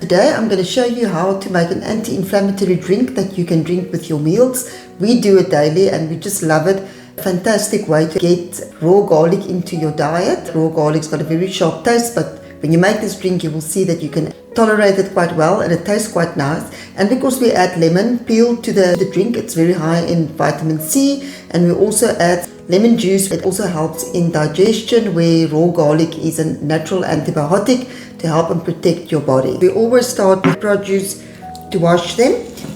today I'm going to show you how to make an anti-inflammatory drink that you can drink with your meals. We do it daily and we just love it. Fantastic way to get raw garlic into your diet. Raw garlic's got a very sharp taste, but when you make this drink you will see that you can tolerate it quite well and it tastes quite nice. And because we add lemon peel to the drink, it's very high in vitamin C, and we also add lemon juice. It also helps in digestion, where raw garlic is a natural antibiotic to help and protect your body. We always start with produce to wash them.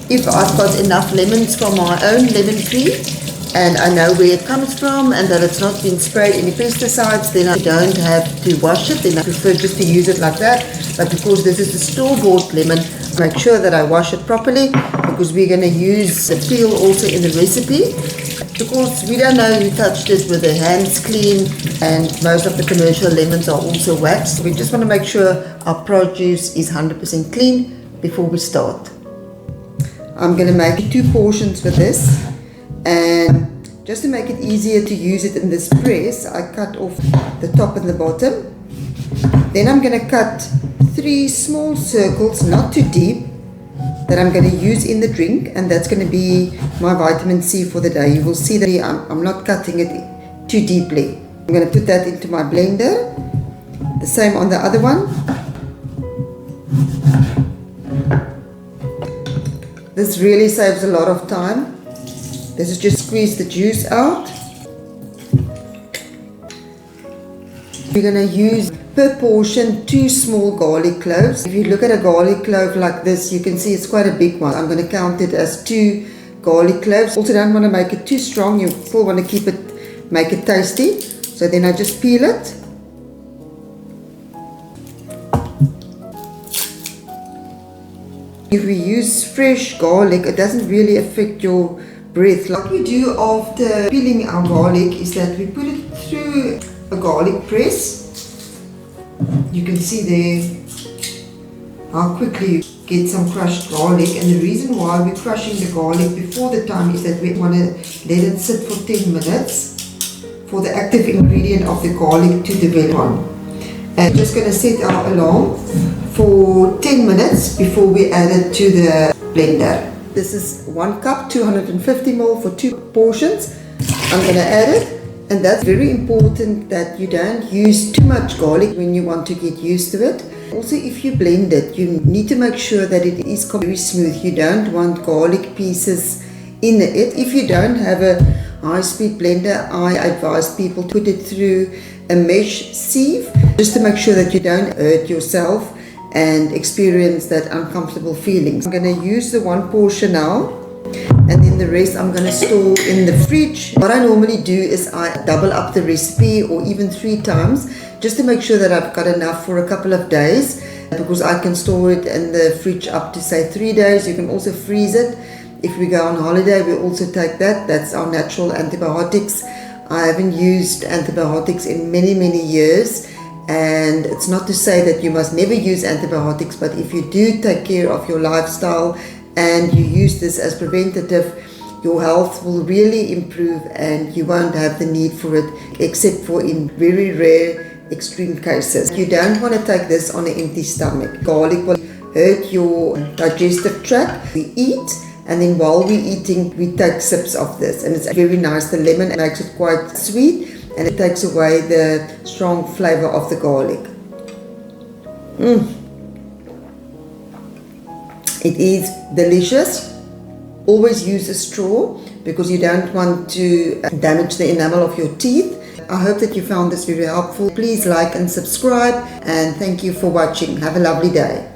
If I've got enough lemons from my own lemon tree and I know where it comes from and that it's not been sprayed any pesticides, then I don't have to wash it. Then I prefer just to use it like that. But because this is the store-bought lemon, make sure that I wash it properly, because we're going to use the peel also in the recipe. Because we don't know who touched it with their hands clean, and most of the commercial lemons are also waxed. We just want to make sure our produce is 100% clean before we start. I'm going to make 2 portions with this, and just to make it easier to use it in this press, I cut off the top and the bottom. Then I'm going to cut 3 small circles, not too deep, that I'm going to use in the drink, and that's going to be my vitamin C for the day. You will see that I'm not cutting it too deeply. I'm going to put that into my blender. The same on the other one. This really saves a lot of time. This is just squeeze the juice out. We're going to use per portion 2 small garlic cloves. If you look at a garlic clove like this, you can see it's quite a big one. I'm going to count it as 2 garlic cloves. Also don't want to make it too strong. You still want to keep it, make it tasty. So then I just peel it. If we use fresh garlic, it doesn't really affect your breath. What we do after peeling our garlic is that we put it through a garlic press. You can see there how quickly you get some crushed garlic, and the reason why we're crushing the garlic before the time is that we want to let it sit for 10 minutes for the active ingredient of the garlic to develop. And we're just going to set our alarm for 10 minutes before we add it to the blender. This is 1 cup, 250 ml for 2 portions. I'm going to add it. And that's very important that you don't use too much garlic when you want to get used to it. Also, if you blend it, you need to make sure that it is very smooth. You don't want garlic pieces in it. If you don't have a high-speed blender, I advise people to put it through a mesh sieve, just to make sure that you don't hurt yourself and experience that uncomfortable feeling. I'm going to use the 1 portion now, and then the rest I'm going to store in the fridge. What I normally do is I double up the recipe, or even 3 times, just to make sure that I've got enough for a couple of days, because I can store it in the fridge up to say 3 days. You can also freeze it. If we go on holiday, we also take that. That's our natural antibiotics. I haven't used antibiotics in many years, and it's not to say that you must never use antibiotics, but if you do take care of your lifestyle and you use this as preventative, your health will really improve and you won't have the need for it, except for in very rare extreme cases. You don't want to take this on an empty stomach. Garlic will hurt your digestive tract. We eat, and then while we're eating we take sips of this, and it's very nice. The lemon makes it quite sweet, and it takes away the strong flavor of the garlic. It is delicious. Always use a straw, because you don't want to damage the enamel of your teeth. I hope that you found this very helpful. Please like and subscribe, and thank you for watching. Have a lovely day.